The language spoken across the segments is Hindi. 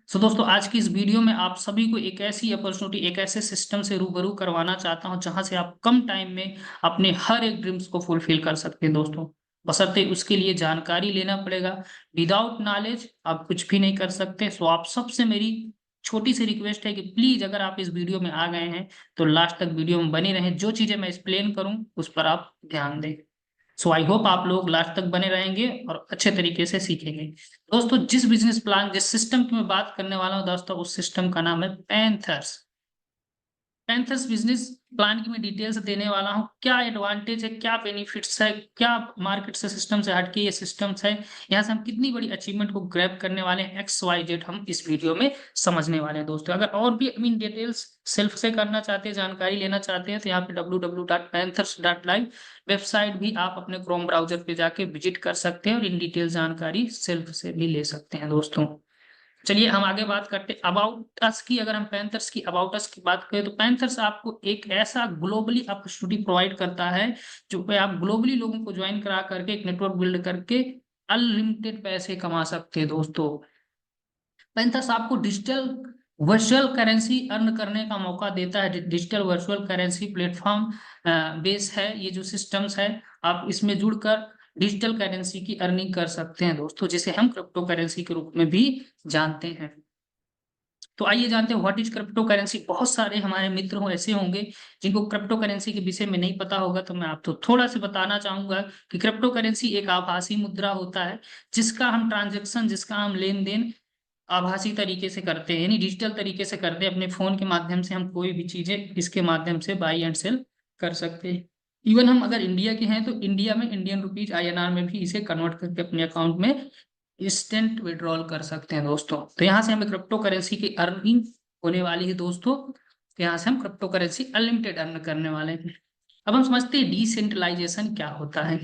सो दोस्तों, आज की इस वीडियो में आप सभी को एक ऐसी अपॉर्चुनिटी, एक ऐसे सिस्टम से रूबरू करवाना चाहता हूं जहां से आप कम टाइम में अपने हर एक ड्रीम्स को फुलफिल कर सकते हैं दोस्तों। बशर्ते उसके लिए जानकारी लेना पड़ेगा। विदाउट नॉलेज आप कुछ भी नहीं कर सकते। सो आप सबसे मेरी छोटी सी रिक्वेस्ट है कि प्लीज अगर आप इस वीडियो में आ गए हैं तो लास्ट तक वीडियो में बने रहें। जो चीजें मैं एक्सप्लेन करूं उस पर आप ध्यान दें। सो आई होप आप लोग लास्ट तक बने रहेंगे और अच्छे तरीके से सीखेंगे। दोस्तों, जिस बिजनेस प्लान, जिस सिस्टम की मैं बात करने वाला हूं दोस्तों, उस सिस्टम का नाम है पैंथर्स। पैंथर्स बिजनेस प्लान की मैं डिटेल्स देने वाला हूं। क्या एडवांटेज है, क्या बेनिफिट्स है, क्या मार्केट से सिस्टम से हटके ये सिस्टम्स है, यहाँ से हम कितनी बड़ी अचीवमेंट को ग्रैब करने वाले हैं, XYZ हम इस वीडियो में समझने वाले हैं दोस्तों। अगर और भी इन डिटेल्स सेल्फ से करना चाहते हैं, जानकारी लेना चाहते हैं, तो यहाँ पे www.panthers.live वेबसाइट भी आप अपने क्रोम ब्राउजर पे जाके विजिट कर सकते हैं और इन डिटेल जानकारी सेल्फ से भी ले सकते हैं दोस्तों। चलिए हम आगे बात करते हैं अबाउट अस की। अगर हम पैंथर्स की अबाउट अस की बात करें तो पैंथर्स आपको एक ऐसा ग्लोबली अपॉर्चुनिटी प्रोवाइड करता है जो पे आप ग्लोबली लोगों को ज्वाइन करा करके एक नेटवर्क बिल्ड करके अनलिमिटेड पैसे कमा सकते हैं दोस्तों। पैंथर्स आपको डिजिटल वर्चुअल करेंसी अर्न करने का मौका देता है। Digital virtual currency platform base है ये जो सिस्टम्स है। आप इसमें जुड़कर डिजिटल करेंसी की अर्निंग कर सकते हैं दोस्तों, जिसे हम क्रिप्टो करेंसी के रूप में भी जानते हैं। तो आइए जानते हैं व्हाट इज क्रिप्टो करेंसी। बहुत सारे हमारे मित्र हो ऐसे होंगे जिनको क्रिप्टो करेंसी के विषय में नहीं पता होगा, तो मैं आपको थोड़ा सा बताना चाहूंगा कि क्रिप्टो करेंसी एक आभासी मुद्रा होता है जिसका हम ट्रांजेक्शन, जिसका हम लेन देन आभासी तरीके से करते हैं, यानी डिजिटल तरीके से करते हैं। अपने फोन के माध्यम से हम कोई भी चीजें इसके माध्यम से बाई एंड सेल कर सकते हैं। इवन हम अगर इंडिया के हैं तो इंडिया में इंडियन रुपीज INR में भी इसे कन्वर्ट करके अपने अकाउंट में इंस्टेंट विड्रॉल कर सकते हैं दोस्तों। तो यहाँ से हमें क्रिप्टो करेंसी की अर्निंग होने वाली है दोस्तों। तो यहाँ से हम क्रिप्टो करेंसी अनलिमिटेड अर्न करने वाले हैं। अब हम समझते हैं डिसेंट्रलाइजेशन क्या होता है।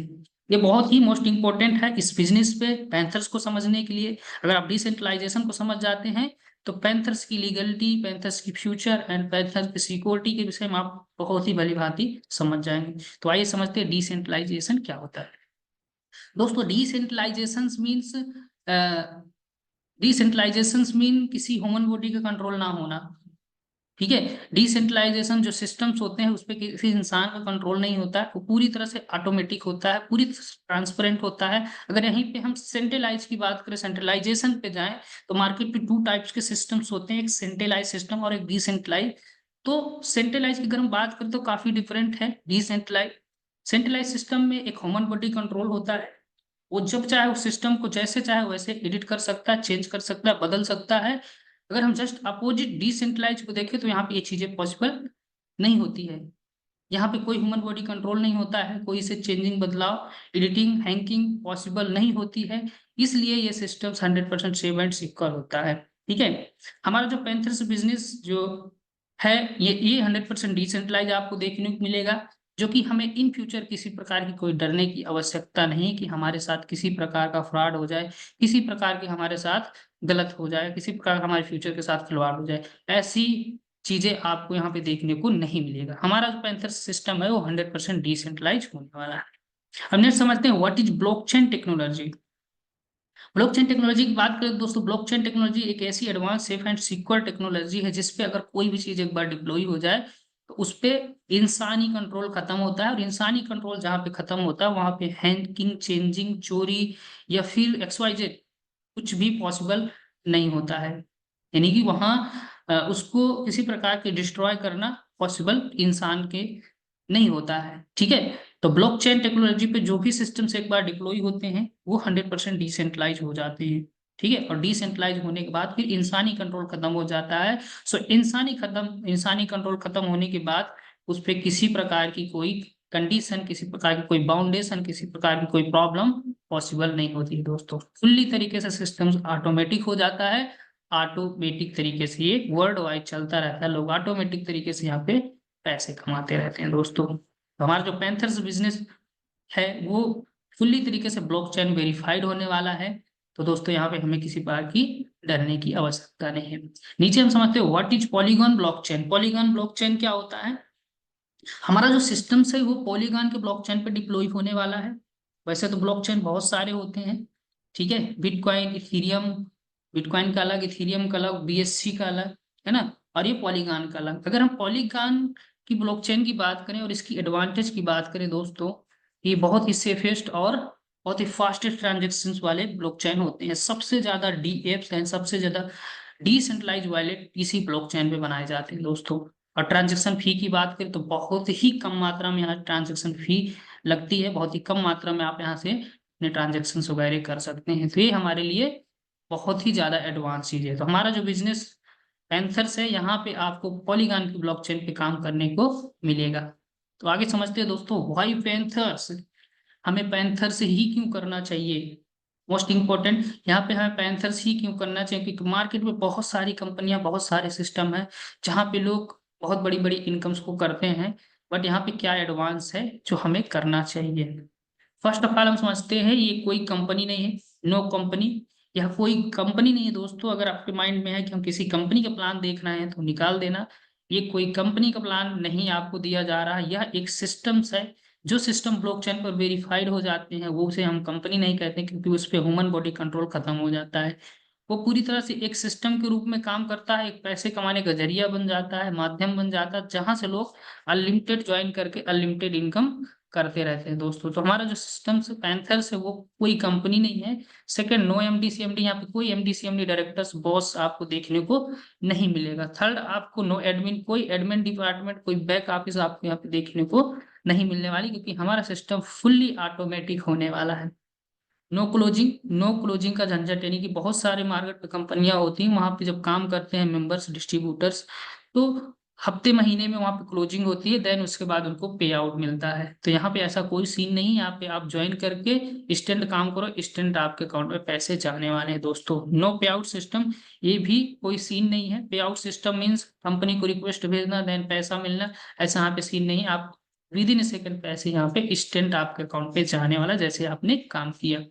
ये बहुत ही मोस्ट इंपॉर्टेंट है इस बिजनेस पे पैंथर्स को समझने के लिए। अगर आप डिसेंट्रलाइजेशन को समझ जाते हैं तो पैंथर्स की लीगलिटी, पैंथर्स की फ्यूचर एंड पैंथर्स की सिक्योरिटी के विषय में आप बहुत ही भली भांति समझ जाएंगे। तो आइए समझते हैं डिसेंट्रलाइजेशन क्या होता है दोस्तों। डिसेंट्रलाइजेशन मीन किसी ह्यूमन बॉडी का कंट्रोल ना होना। ठीक है। डिसेंट्रलाइजेशन जो सिस्टम्स होते हैं उस पर किसी इंसान का कंट्रोल नहीं होता है, वो पूरी तरह से ऑटोमेटिक होता है, पूरी तरह से ट्रांसपेरेंट होता है। अगर यहीं पे हम सेंट्रलाइज की बात करें, सेंट्रलाइजेशन पे जाएं, तो मार्केट में 2 टाइप्स के सिस्टम्स होते हैं, एक सेंट्रलाइज सिस्टम और एक डिसेंट्रलाइज। तो सेंट्रलाइज की अगर हम बात करें तो काफी डिफरेंट है डिसेंट्रलाइज। सेंट्रलाइज सिस्टम में एक ह्यूमन बॉडी कंट्रोल होता है। वो जब चाहे उस सिस्टम को जैसे चाहे वैसे एडिट कर सकता है, चेंज कर सकता है, बदल सकता है। अगर हम जस्ट अपोजिट डिसेंट्रलाइज को देखें तो यहाँ पे ये चीजें पॉसिबल नहीं होती है। यहाँ पे कोई ह्यूमन बॉडी कंट्रोल नहीं होता है, कोई इसे चेंजिंग, बदलाव, एडिटिंग, हैकिंग पॉसिबल नहीं होती है। इसलिए ये सिस्टम 100% सेफ एंड सिक्योर होता है। ठीक है। हमारा जो पैंथर्स बिजनेस जो है ये 100% डिसेंट्रलाइज आपको देखने को मिलेगा, जो कि हमें इन फ्यूचर किसी प्रकार की कोई डरने की आवश्यकता नहीं कि हमारे साथ किसी प्रकार का फ्रॉड हो जाए, किसी प्रकार की हमारे साथ गलत हो जाए, किसी प्रकार का हमारे फ्यूचर के साथ खिलवाड़ हो जाए। ऐसी चीजें आपको यहाँ पे देखने को नहीं मिलेगा। हमारा जो पैंथर सिस्टम है वो 100% डिसेंट्रलाइज होने वाला है। अब नेक्स्ट समझते हैं what is blockchain technology. Blockchain technology की बात करें दोस्तों, ब्लॉकचेन टेक्नोलॉजी एक ऐसी advance, safe and secure technology है जिसपे अगर कोई भी चीज एक बार डिप्लॉय हो जाए तो उस पे इंसानी कंट्रोल खत्म होता है। और इंसानी कंट्रोल जहाँ पे खत्म होता है वहां पे हैकिंग, चेंजिंग, चोरी या फिर XYZ कुछ भी पॉसिबल नहीं होता है। यानी कि वहां उसको किसी प्रकार के डिस्ट्रॉय करना पॉसिबल इंसान के नहीं होता है। ठीक है। तो ब्लॉकचेन टेक्नोलॉजी पे जो भी सिस्टम्स एक बार डिप्लॉय होते हैं वो 100% डिसेंट्रलाइज हो जाते हैं। ठीक है। और डिसेंट्रलाइज होने के बाद फिर इंसानी कंट्रोल खत्म हो जाता है। सो इंसानी कंट्रोल खत्म होने के बाद उस पर किसी प्रकार की कोई कंडीशन, किसी प्रकार की कोई बाउंडेशन, किसी प्रकार की कोई प्रॉब्लम पॉसिबल नहीं होती है दोस्तों। फुल्ली तरीके से सिस्टम्स ऑटोमेटिक हो जाता है। ऑटोमेटिक तरीके से ये वर्ल्ड वाइड चलता रहता है। लोग ऑटोमेटिक तरीके से यहाँ पे पैसे कमाते रहते हैं दोस्तों। तो हमारा जो पैंथर्स बिजनेस है वो फुल्ली तरीके से ब्लॉकचेन वेरीफाइड होने वाला है। तो दोस्तों यहाँ पे हमें किसी प्रकार की डरने की आवश्यकता नहीं है। नीचे हम समझते हैं what is polygon blockchain. Polygon blockchain क्या होता है। हमारा जो सिस्टम्स है वो पॉलीगॉन के ब्लॉकचेन पे डिप्लॉय होने वाला है। वैसे तो ब्लॉकचेन बहुत सारे होते हैं। ठीक है। बिटकॉइन, इथेरियम, बिटकॉइन का अलग, इथेरियम का अलग, BSC का अलग, है ना, और ये पॉलीगॉन का अलग। अगर हम पॉलीगॉन की ब्लॉकचेन की बात करें और इसकी एडवांटेज की बात करें दोस्तों, ये बहुत ही सेफेस्ट और बहुत ही फास्टेस्ट ट्रांजेक्शन वाले ब्लॉकचेन होते हैं। सबसे ज्यादा DApps हैं, सबसे ज्यादा डिसेंट्रलाइज वॉलेट इसी ब्लॉकचेन पे बनाए जाते हैं दोस्तों। और ट्रांजेक्शन फी की बात करें तो बहुत ही कम मात्रा में यहाँ ट्रांजेक्शन फी लगती है, बहुत ही कम मात्रा में आप यहाँ से अपने ट्रांजेक्शन वगैरह कर सकते हैं। तो ये हमारे लिए बहुत ही ज्यादा एडवांस चीज है। तो हमारा जो बिजनेस पैंथर्स है, यहाँ पे आपको पॉलीगॉन की ब्लॉकचेन पे काम करने को मिलेगा। तो आगे समझते हैं दोस्तों, व्हाई पैंथर्स, हमें पैंथर्स ही क्यों करना चाहिए। मोस्ट इंपॉर्टेंट, यहाँ पे हमें पैंथर्स ही क्यों करना चाहिए, क्योंकि मार्केट में बहुत सारी कंपनियां, बहुत सारे सिस्टम है जहाँ पे लोग बहुत बड़ी बड़ी इनकम्स को करते हैं। बट यहाँ पे क्या एडवांस है जो हमें करना चाहिए। फर्स्ट ऑफ ऑल हम समझते हैं ये कोई कंपनी नहीं है, नो कंपनी। यह कोई कंपनी नहीं है दोस्तों। अगर आपके माइंड में है कि हम किसी कंपनी का प्लान देखना है तो निकाल देना। ये कोई कंपनी का प्लान नहीं आपको दिया जा रहा है, यह एक सिस्टम्स है। जो सिस्टम ब्लॉकचेन पर वेरीफाइड हो जाते हैं वो उसे हम कंपनी नहीं कहते, क्योंकि उस पर ह्यूमन बॉडी कंट्रोल खत्म हो जाता है। वो पूरी तरह से एक सिस्टम के रूप में काम करता है, एक पैसे कमाने का जरिया बन जाता है, माध्यम बन जाता है, जहां से लोग अनलिमिटेड ज्वाइन करके अनलिमिटेड इनकम करते रहते हैं दोस्तों। तो हमारा जो सिस्टम से पैंथर्स है वो कोई कंपनी नहीं है। सेकंड, नो MD CMD, यहाँ पे कोई MD CMD डायरेक्टर्स बॉस आपको देखने को नहीं मिलेगा। थर्ड, आपको नो एडमिन, कोई एडमिन डिपार्टमेंट, कोई बैक ऑफिस आपको यहाँ पे देखने को नहीं मिलने वाली, क्योंकि हमारा सिस्टम फुल्ली ऑटोमेटिक होने वाला है। नो क्लोजिंग, नो क्लोजिंग का झंझट, यानी कि बहुत सारे मार्केट पे कंपनियां होती हैं, वहां पे जब काम करते हैं मेंबर्स डिस्ट्रीब्यूटर्स, तो हफ्ते महीने में वहां पे क्लोजिंग होती है, देन उसके बाद उनको पे आउट मिलता है। तो यहाँ पे ऐसा कोई सीन नहीं है। यहाँ पे आप ज्वाइन करके इंस्टेंट काम करो, इंस्टेंट आपके अकाउंट में पैसे जाने वाले हैं दोस्तों। नो पे आउट सिस्टम, ये भी कोई सीन नहीं है। पे आउट सिस्टम मीन्स कंपनी को रिक्वेस्ट भेजना देन पैसा मिलना, ऐसा यहाँ पे सीन नहीं है। आप विद इन सेकंड पैसे यहाँ पे इंस्टेंट आपके अकाउंट पे जाने वाला, जैसे आपने काम किया।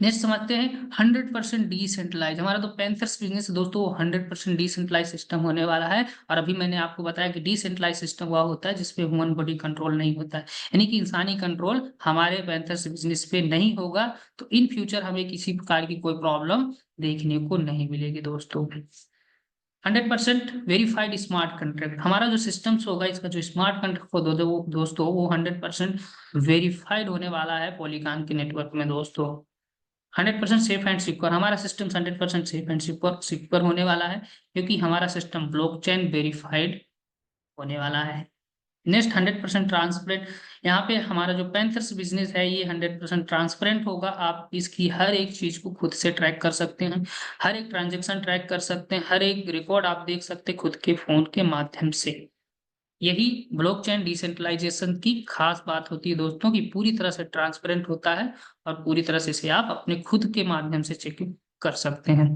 नेक्स्ट समझते हैं 100% डिसेंट्रलाइज। हमारा तो पैंथर्स बिजनेस दोस्तों 100% डिसेंट्रलाइज सिस्टम होने वाला है। और अभी मैंने आपको बताया कि डिसेंट्रलाइज सिस्टम वह होता है जिसपे ह्यूमन बॉडी कंट्रोल नहीं होता है, यानी कि इंसानी कंट्रोल हमारे पैंथर्स बिजनेस पे नहीं होगा। तो इन फ्यूचर हमें किसी प्रकार की कोई प्रॉब्लम देखने को नहीं मिलेगी दोस्तों। 100% वेरीफाइड स्मार्ट कॉन्ट्रैक्ट, हमारा जो सिस्टम्स होगा इसका जो स्मार्ट कॉन्ट्रैक्ट को दो दोस्तों वो 100% वेरीफाइड होने वाला है पॉलीगॉन के नेटवर्क में दोस्तों। 100% सेफ एंड सिक्योर, हमारा सिस्टम 100% सेफ एंड सिक्योर होने वाला है, क्योंकि हमारा सिस्टम ब्लॉकचेन वेरीफाइड होने वाला है। Next, 100% transparent. यहाँ पे हमारा जो पैंथर्स बिजनेस है ये 100% ट्रांसपेरेंट होगा। आप इसकी हर एक चीज को खुद से ट्रैक कर सकते हैं, हर एक ट्रांजेक्शन ट्रैक कर सकते हैं, हर एक रिकॉर्ड आप देख सकते हैं खुद के फोन के माध्यम से। यही ब्लॉकचेन डिसेंट्रलाइजेशन की खास बात होती है दोस्तों, कि पूरी तरह से ट्रांसपेरेंट होता है और पूरी तरह से इसे आप अपने खुद के माध्यम से चेक कर सकते हैं।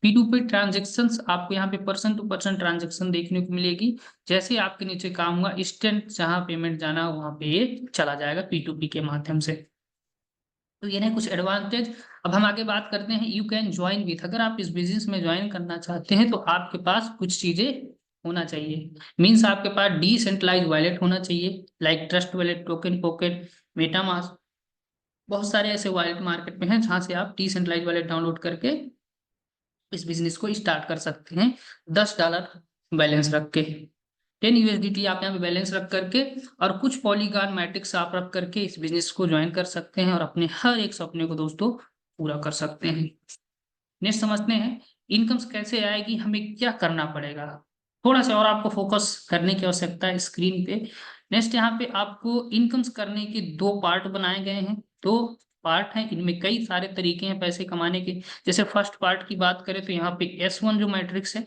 P2P ट्रांजेक्शन्स, आपको यहाँ पे पर्सन टू पर्सन ट्रांजेक्शन देखने को मिलेगी। जैसे आपके नीचे काम हुआ इंस्टेंट, जहां पेमेंट जाना वहां पे ये चला जाएगा P2P के माध्यम से। तो ये है कुछ एडवांटेज। अब हम आगे बात करते हैं यू कैन ज्वाइन विथ, अगर आप इस बिजनेस में ज्वाइन करना चाहते हैं तो आपके पास कुछ चीजें होना चाहिए। मीन्स आपके पास डिसेंट्रलाइज वॉलेट होना चाहिए, like trust wallet, token pocket, MetaMask. बहुत सारे ऐसे वॉलेट मार्केट में हैं जहां से आप डिसेंट्रलाइज वॉलेट डाउनलोड करके इस बिजनेस को स्टार्ट कर सकते हैं। $10 बैलेंस रख के, 10 USDT आप यहाँ पे बैलेंस रख करके और कुछ पॉलीगॉन मैट्रिक्स आप रख करके इस बिजनेस को ज्वाइन कर सकते हैं और अपने हर एक सपने को दोस्तों पूरा कर सकते हैं। नेक्स्ट समझते हैं इनकम्स कैसे आएगी, हमें क्या करना पड़ेगा। थोड़ा सा और आपको फोकस करने की आवश्यकता है स्क्रीन पे। नेक्स्ट, यहाँ पे आपको इनकम्स करने के दो पार्ट बनाए गए हैं, दो पार्ट हैं, इनमें कई सारे तरीके हैं पैसे कमाने के। जैसे फर्स्ट पार्ट की बात करें तो यहाँ पे S1 जो मैट्रिक्स है,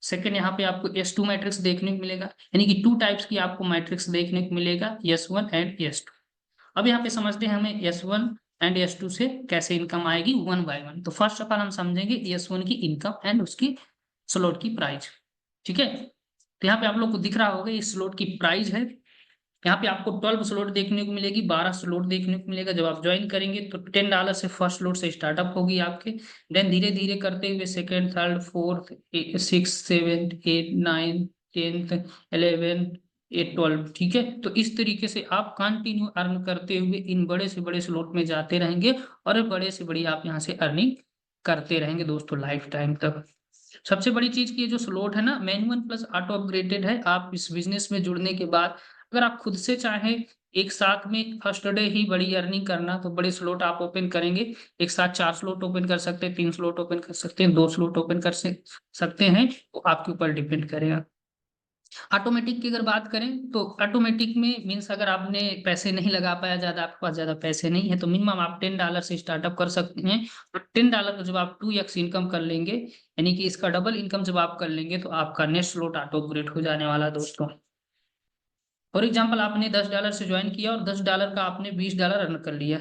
सेकेंड यहाँ पे आपको S2 मैट्रिक्स देखने को मिलेगा, यानी कि 2 टाइप्स की आपको मैट्रिक्स देखने को मिलेगा, S1 एंड S2। अब यहाँ पे समझते हैं हमें S1 एंड S2 से कैसे इनकम आएगी वन बाय वन। तो फर्स्ट ऑफ ऑल हम समझेंगे S1 की इनकम एंड उसकी स्लॉट की प्राइस। ठीक है, तो यहाँ पे आप लोग को दिख रहा होगा ये स्लॉट की प्राइस है। यहाँ पे आपको 12 स्लॉट देखने को मिलेगी, 12 स्लॉट देखने को मिलेगा जब आप ज्वाइन करेंगे। तो $10 से फर्स्ट स्लॉट से स्टार्टअप होगी आपके, देन धीरे धीरे करते हुए सेकेंड, थर्ड, फोर्थ, 6, 7, 8, 9, 10, 11, 8, 12। ठीक है, तो इस तरीके से आप कंटिन्यू अर्न करते हुए इन बड़े से बड़े स्लॉट में जाते रहेंगे और बड़े से बड़ी आप यहाँ से अर्निंग करते रहेंगे दोस्तों लाइफ टाइम तक। सबसे बड़ी चीज की ये जो स्लॉट है ना, मैनुअल प्लस ऑटो अपग्रेडेड है। आप इस बिजनेस में जुड़ने के बाद अगर आप खुद से चाहें एक साथ में फर्स्ट डे ही बड़ी अर्निंग करना, तो बड़े स्लॉट आप ओपन करेंगे। एक साथ 4 स्लॉट ओपन कर सकते हैं, 3 स्लॉट ओपन कर सकते हैं, 2 स्लॉट ओपन कर सकते हैं, तो आपके ऊपर डिपेंड करेगा। ऑटोमेटिक की अगर बात करें तो ऑटोमेटिक में मीन्स अगर आपने पैसे नहीं लगा पाया, ज्यादा आपके पास ज्यादा पैसे नहीं है, तो मिनिमम आप $10 से स्टार्टअप कर सकते हैं। और $10 को जब आप 2x इनकम कर लेंगे, यानी कि इसका डबल इनकम जब आप कर लेंगे, तो आपका नेक्स्ट स्लॉट ऑटो अपग्रेड हो जाने वाला है दोस्तों। फॉर एग्जाम्पल आपने $10 से ज्वाइन किया और $10 का आपने $20 अर्न कर लिया।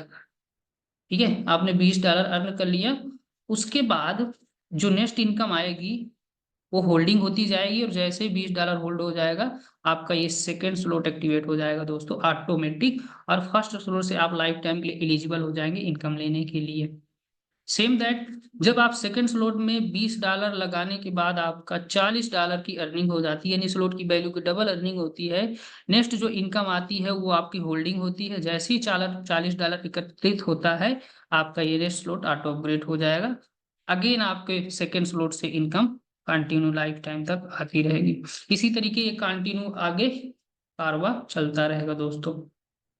ठीक है, आपने $20 अर्न कर लिया। उसके बाद जो नेक्स्ट इनकम आएगी वो होल्डिंग होती जाएगी, और जैसे ही $20 होल्ड हो जाएगा, आपका ये सेकंड स्लॉट एक्टिवेट हो जाएगा दोस्तों ऑटोमेटिक। और फर्स्ट स्लॉट से आप लाइफ टाइम के लिए एलिजिबल हो जाएंगे इनकम लेने के लिए। सेम दैट, जब आप सेकंड स्लॉट में $20 लगाने के बाद आपका $40 की अर्निंग हो जाती है, यानी स्लॉट की वैल्यू की डबल अर्निंग होती है। नेक्स्ट जो इनकम आती है वो आपकी होल्डिंग होती है। जैसे ही $40 एकत्रित होता है, आपका ये नेक्स्ट स्लॉट ऑटो अपग्रेड हो जाएगा। अगेन आपके सेकेंड स्लॉट से इनकम कंटिन्यू लाइफ टाइम तक आती रहेगी। इसी तरीके ये कंटिन्यू आगे कारवा चलता रहेगा दोस्तों।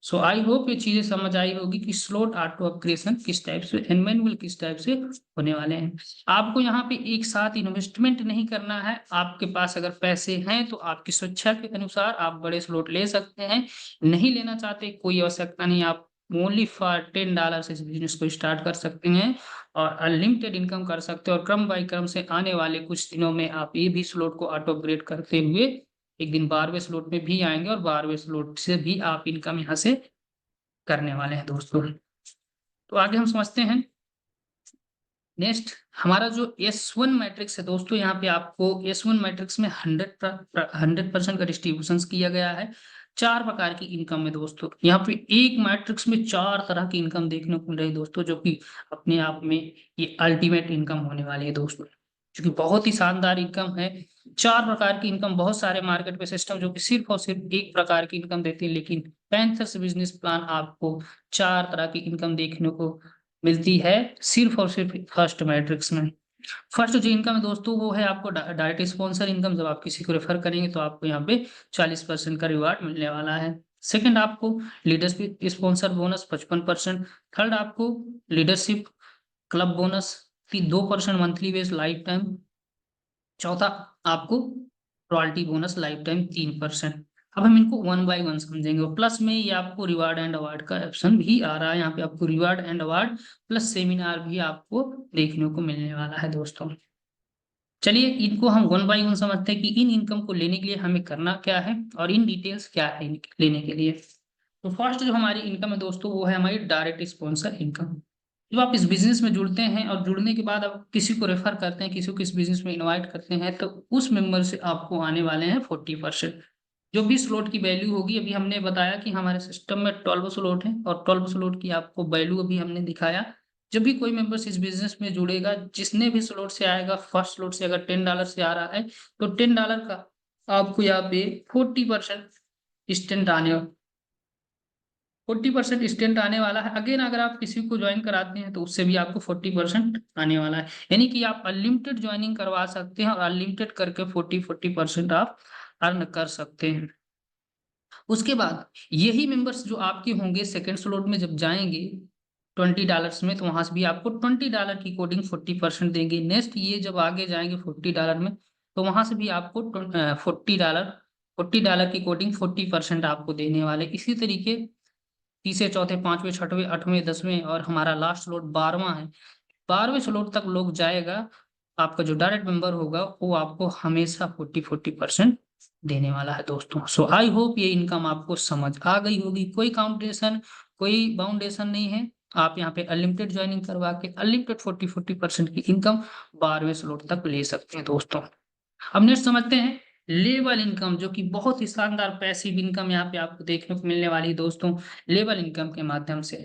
सो आई होप ये चीजें समझ आई होगी कि स्लॉट ऑटो अपग्रेशन किस टाइप से एंड मैनुअल किस टाइप से होने वाले हैं। आपको यहाँ पे एक साथ इन्वेस्टमेंट नहीं करना है। आपके पास अगर पैसे हैं तो आपकी स्वेच्छा के अनुसार आप बड़े स्लॉट ले सकते हैं। नहीं लेना चाहते, कोई आवश्यकता नहीं, आप ओनली फॉर $10 से इस बिजनेस को स्टार्ट कर सकते हैं और अनलिमिटेड इनकम कर सकते हैं। और क्रम बाय क्रम से आने वाले कुछ दिनों में आप ये भी स्लॉट को ऑटो अपग्रेड करते हुए एक दिन 12वें स्लॉट में भी आएंगे, और 12वें स्लॉट से भी आप इनकम यहाँ से करने वाले हैं दोस्तों। तो आगे हम समझते हैं। नेक्स्ट हमारा जो S1 मैट्रिक्स है दोस्तों, यहाँ पे आपको S1 मैट्रिक्स में 100% का डिस्ट्रीब्यूशन किया गया है। 4 प्रकार की इनकम है दोस्तों। यहाँ पे एक मैट्रिक्स में 4 तरह की इनकम देखने को मिल रही है दोस्तों, जो कि अपने आप में ये अल्टीमेट इनकम होने वाली है दोस्तों, जो कि बहुत ही शानदार इनकम है। 4 प्रकार की इनकम, बहुत सारे मार्केट पे सिस्टम जो कि सिर्फ और सिर्फ एक प्रकार की इनकम देते हैं, लेकिन पैंथर्स बिजनेस प्लान आपको 4 तरह की इनकम देखने को मिलती है सिर्फ और सिर्फ फर्स्ट मैट्रिक्स में। फर्स्ट जो इनकम है दोस्तों वो है आपको डायरेक्ट स्पॉन्सर इनकम। जब आप किसी को रेफर करेंगे तो आपको यहाँ पे 40% का रिवार्ड मिलने वाला है। सेकंड आपको लीडरशिप स्पॉन्सर बोनस 55%। थर्ड आपको leadership club bonus 2% monthly base life time. चौथा आपको रॉयल्टी बोनस लाइफ टाइम 3%। अब हम इनको वन बाय वन समझेंगे। और प्लस में ये आपको रिवार्ड एंड अवार्ड का ऑप्शन भी आ रहा है। यहाँ पे आपको reward and award plus seminar भी आपको देखने को मिलने वाला है दोस्तों। चलिए इनको हम वन बाय वन समझते हैं कि इन इनकम को लेने के लिए हमें करना क्या है और इन डिटेल्स क्या है लेने के लिए। तो फर्स्ट जो हमारी इनकम है दोस्तों वो है हमारी डायरेक्ट स्पॉन्सर इनकम। जब आप इस बिजनेस में जुड़ते हैं और जुड़ने के बाद आप किसी को रेफर करते हैं, किसी को इस बिजनेस में इनवाइट करते हैं, तो उस मेंबर से आपको आने वाले हैं 40%। जो भी स्लॉट की वैल्यू होगी, अभी हमने बताया कि हमारे सिस्टम में 12 स्लॉट है और 12 स्लॉट की आपको वैल्यू अभी हमने दिखाया। जब भी कोई मेंबर्स इस बिजनेस में जुड़ेगा, जिसने भी स्लॉट से आएगा, फर्स्ट स्लॉट से अगर $10 से आ रहा है तो $10 का आपको यहाँ पे 40% स्टेंट आने 40% स्टेंट आने वाला है। अगेन अगर आप किसी को ज्वाइन कराते हैं तो उससे भी आपको 40% आने वाला है। यानी कि आप अनलिमिटेड ज्वाइनिंग करवा सकते हैं और अनलिमिटेड करके 40% आप अर्न कर सकते हैं। उसके बाद यही मेंबर्स जो आपके होंगे सेकेंड स्लॉट में जब जाएंगे $20 में, तो वहां से भी आपको $20 की कोडिंग 40% देंगे। नेक्स्ट ये जब आगे जाएंगे $40 में, तो वहां से भी आपको $40 की कोडिंग 40% आपको देने वाले। इसी तरीके तीसरे चौथे पांचवें छठवें आठवें 10वें और हमारा लास्ट स्लॉट 12वां है। 12वें स्लॉट तक लोग जाएगा, आपका जो डायरेक्ट मेंबर होगा वो आपको हमेशा 40% देने वाला है दोस्तों। सो आई होप ये इनकम आपको समझ आ गई होगी। कोई काउंटेशन कोई बाउंडेशन नहीं है। आप यहाँ पे अनलिमिटेड ज्वाइनिंग करवा के अनलिमिटेड 40% की इनकम 12वें स्लॉट तक ले सकते हैं दोस्तों। अब नेक्स्ट समझते हैं लेवल इनकम, जो कि बहुत ही शानदार पैसिव इनकम यहाँ पे आपको देखने को मिलने वाली है दोस्तों। लेवल इनकम के माध्यम से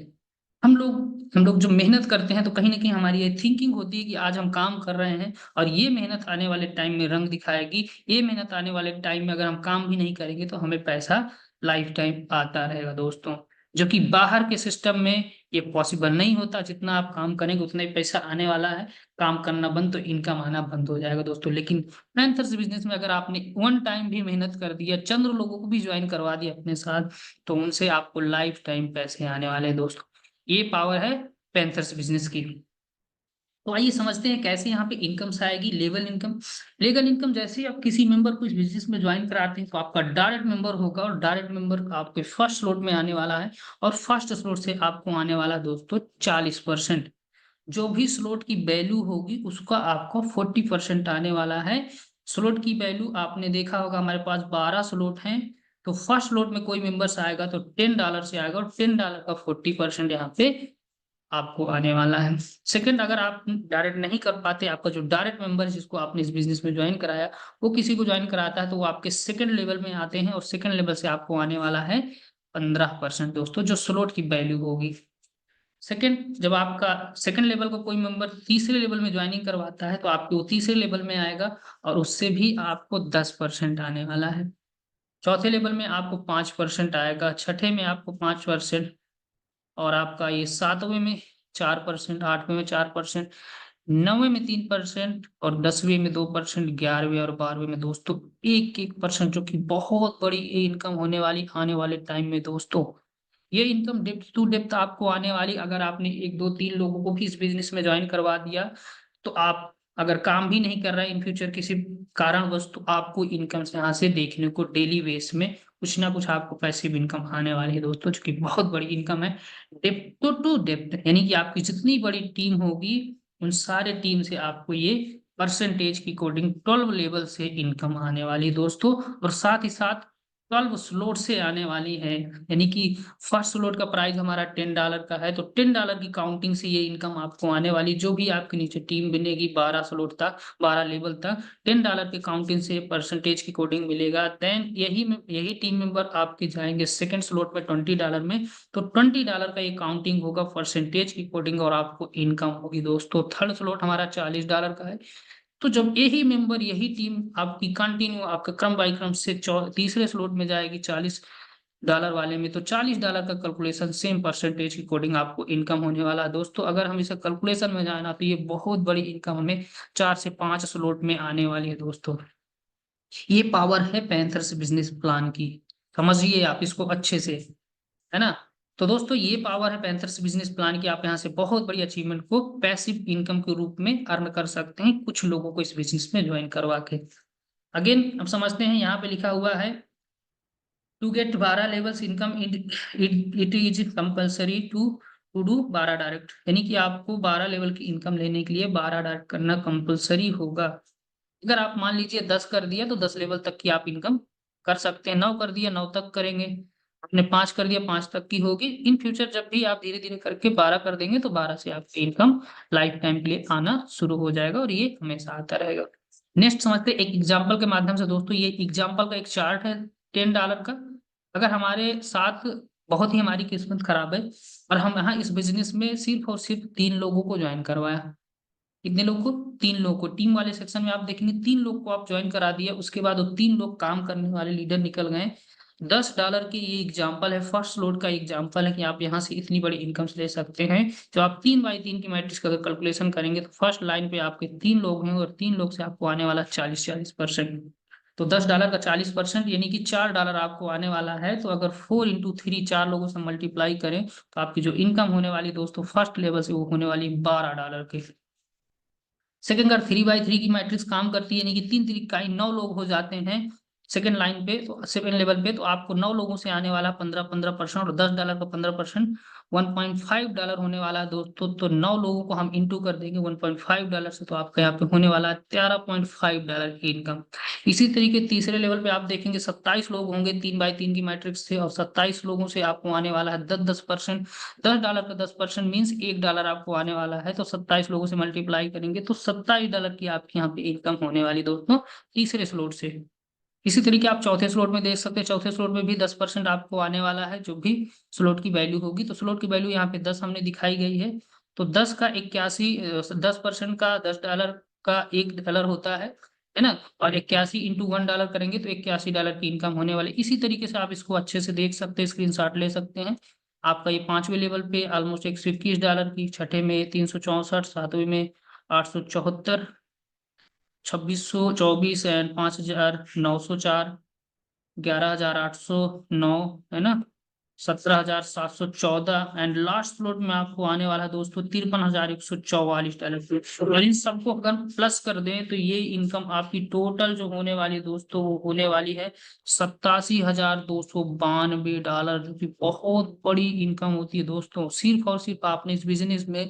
हम लोग जो मेहनत करते हैं, तो कहीं ना कहीं हमारी ये थिंकिंग होती है कि आज हम काम कर रहे हैं और ये मेहनत आने वाले टाइम में रंग दिखाएगी। ये मेहनत आने वाले टाइम में अगर हम काम भी नहीं करेंगे तो हमें पैसा लाइफ टाइम आता रहेगा दोस्तों। जो कि बाहर के सिस्टम में ये पॉसिबल नहीं होता। जितना आप काम करेंगे उतना ही पैसा आने वाला है, काम करना बंद तो इनकम आना बंद हो जाएगा दोस्तों। लेकिन पैंथर्स बिजनेस में अगर आपने वन टाइम भी मेहनत कर दिया, चंद लोगों को भी ज्वाइन करवा दिया अपने साथ, तो उनसे आपको लाइफ टाइम पैसे आने वाले हैं दोस्तों। ये पावर है पैंथर्स बिजनेस की। तो आइए समझते हैं कैसे यहाँ पे इनकम से आएगी लेवल इनकम। लीगल इनकम, जैसे ही आप किसी मेंबर को इस बिजनेस में ज्वाइन कराते हैं तो आपका डायरेक्ट मेंबर होगा, और डायरेक्ट मेंबर आपके फर्स्ट स्लॉट में आने वाला है, और फर्स्ट स्लॉट से आपको आने वाला दोस्तों 40%। जो भी स्लॉट की वैल्यू होगी उसका आपको 40% आने वाला है। स्लॉट की वैल्यू आपने देखा होगा, हमारे पास 12 स्लॉट हैं, तो फर्स्ट स्लॉट में कोई मेंबर्स आएगा तो $10 से आएगा, और $10 का 40% यहाँ पे आपको आने वाला है। सेकंड, अगर आप डायरेक्ट नहीं कर पाते, आपका जो डायरेक्ट मेंबर है जिसको आपने इस बिजनेस में ज्वाइन कराया, वो किसी को ज्वाइन कराता है, तो वो आपके सेकंड लेवल में आते हैं, और सेकंड लेवल से आपको आने वाला है 15% दोस्तों, जो स्लॉट की वैल्यू होगी। सेकंड, जब आपका सेकंड लेवल को कोई मेंबर तीसरे लेवल में ज्वाइनिंग करवाता है तो आपके वो तीसरे लेवल में आएगा, और उससे भी आपको 10% आने वाला है। चौथे लेवल में आपको 5% आएगा, छठे में आपको 5%, और आपका ये सातवें में 4%, आठवें में 4%, नौवें में 3%, और 10वीं में 2%, 11वीं और 12वीं में दोस्तों 1-1%, जो कि बहुत बड़ी इनकम होने वाली आने वाले टाइम में दोस्तों। ये इनकम डेप्थ टू डेप्थ आपको आने वाली, अगर आपने 1-2-3 लोगों को भी इस बिजनेस में ज्वाइन करवा दिया, तो आप अगर काम भी नहीं कर रहे हैं इन फ्यूचर किसी कारणवश, तो आपको इनकम से यहाँ से देखने को डेली बेस में कुछ ना कुछ आपको पैसिव इनकम आने वाली है दोस्तों, जो कि बहुत बड़ी इनकम है। डेप्थ टू डेप्थ, यानी कि आपकी जितनी बड़ी टीम होगी उन सारे टीम से आपको ये परसेंटेज की कोडिंग 12 लेवल से इनकम आने वाली दोस्तों, और साथ ही साथ 12 स्लॉट से आने वाली है। यानी कि फर्स्ट स्लॉट का प्राइस हमारा $10 का है, तो $10 की काउंटिंग से ये इनकम आपको आने वाली, जो भी आपके नीचे टीम बनेगी 12 स्लॉट तक, 12 लेवल तक, $10 के काउंटिंग से परसेंटेज की कोडिंग मिलेगा। देन यही टीम मेंबर आपके जाएंगे सेकंड स्लॉट में $20 में, तो $20 का ये काउंटिंग होगा परसेंटेज की कोडिंग, और आपको इनकम होगी दोस्तों। थर्ड स्लॉट हमारा $40 का है, तो जब यही मेंबर यही टीम आपकी कंटिन्यू आपका क्रम बाई क्रम से तीसरे स्लॉट में जाएगी $40 वाले में, तो $40 का कैलकुलेशन सेम परसेंटेज की कोडिंग आपको इनकम होने वाला है दोस्तों। अगर हम इसे कैलकुलेशन में जाना तो ये बहुत बड़ी इनकम हमें 4 से 5 स्लॉट में आने वाली है दोस्तों। ये पावर है पैंथर्स बिजनेस प्लान की, समझिए आप इसको अच्छे से, है ना। तो दोस्तों ये पावर है पैंथर्स बिजनेस प्लान की, आप यहाँ से बहुत बड़ी अचीवमेंट को पैसिव इनकम के रूप में अर्न कर सकते हैं कुछ लोगों को इस बिजनेस में ज्वाइन करवा के। अगेन अब समझते हैं, यहाँ पे लिखा हुआ है to get 12 levels income it is compulsory to do 12 direct, यानी कि आपको 12 लेवल की इनकम लेने के लिए 12 डायरेक्ट करना कंपल्सरी होगा। अगर आप मान लीजिए 10 कर दिया तो 10 लेवल तक की आप इनकम कर सकते हैं, 9 कर दिया 9 तक करेंगे, आपने 5 कर दिया 5 तक की होगी। इन फ्यूचर जब भी आप धीरे धीरे करके 12 कर देंगे तो 12 से आपकी इनकम लाइफ टाइम के लिए आना शुरू हो जाएगा, और ये हमेशा आता रहेगा। नेक्स्ट समझते हैं एक एग्जाम्पल के माध्यम से दोस्तों। ये एग्जाम्पल का एक चार्ट है $10 का। अगर हमारे साथ बहुत ही हमारी किस्मत खराब है और हम यहाँ इस बिजनेस में सिर्फ और सिर्फ 3 लोगों को ज्वाइन करवाया, कितने लोग को? 3 लोग को। टीम वाले सेक्शन में आप देखेंगे 3 लोग को आप ज्वाइन करा दिया, उसके बाद वो 3 लोग काम करने वाले लीडर निकल गए। $10 की ये एग्जाम्पल है, फर्स्ट लोड का एग्जाम्पल है कि आप यहाँ से इतनी बड़ी इनकम ले सकते हैं। जो आप 3/3 की मैट्रिक्स का अगर कैलकुलेशन करेंगे तो फर्स्ट लाइन पे आपके 3 लोग हैं, और 3 लोग से आपको आने वाला 40% तो $10 का 40% यानी कि $4 आपको आने वाला है। तो अगर 4 × 3 4 लोगों से मल्टीप्लाई करें तो आपकी जो इनकम होने वाली दोस्तों फर्स्ट लेवल से वो होने वाली $12 के। सेकंड अगर 3/3 की मैट्रिक्स काम करती है, यानी कि 3 × 3 = 9 लोग हो जाते हैं सेकंड लाइन पे, तो सेकंड लेवल पे, तो आपको 9 लोगों से आने वाला 15% और $10 का 15% $1.5 होने वाला है दोस्तों। तो 9 लोगों को हम इंटू कर देंगे $1.5 से, तो आपका यहाँ पे होने वाला है $13.5 की इनकम। इसी तरीके तीसरे लेवल पे आप देखेंगे 27 लोग होंगे 3/3 की मैट्रिक्स से, और 27 लोगों से आपको आने वाला है 10% $10 का 10% मीन्स $1 आपको आने वाला है। तो 27 लोगों से मल्टीप्लाई करेंगे तो $27 की आपके यहाँ पे इनकम होने वाली दोस्तों तीसरे स्लॉट से। इसी तरीके आप चौथे स्लॉट में देख सकते हैं, चौथे स्लॉट में भी 10% आपको आने वाला है, जो भी स्लॉट की वैल्यू होगी। तो स्लॉट की वैल्यू यहाँ पे 10 हमने दिखाई गई है, तो 10 का 81 10% का $10 का $1 होता है ना। और 81 × $1 करेंगे तो $81 की इनकम होने वाली। इसी तरीके से आप इसको अच्छे से देख सकते हैं, स्क्रीनशॉट ले सकते हैं। आपका ये 5वें लेवल पे ऑलमोस्ट $121 की, छठे में 364, सातवें में 874, 2624 एंड 5904, 11809, है ना, 17714 एंड लास्ट स्लॉट में आपको आने वाला है दोस्तों $53,144। और इन सबको अगर प्लस कर दें तो ये इनकम आपकी टोटल जो होने वाली है दोस्तों वो होने वाली है $87,292, जो कि बहुत बड़ी इनकम होती है दोस्तों। सिर्फ और सिर्फ आपने इस बिजनेस में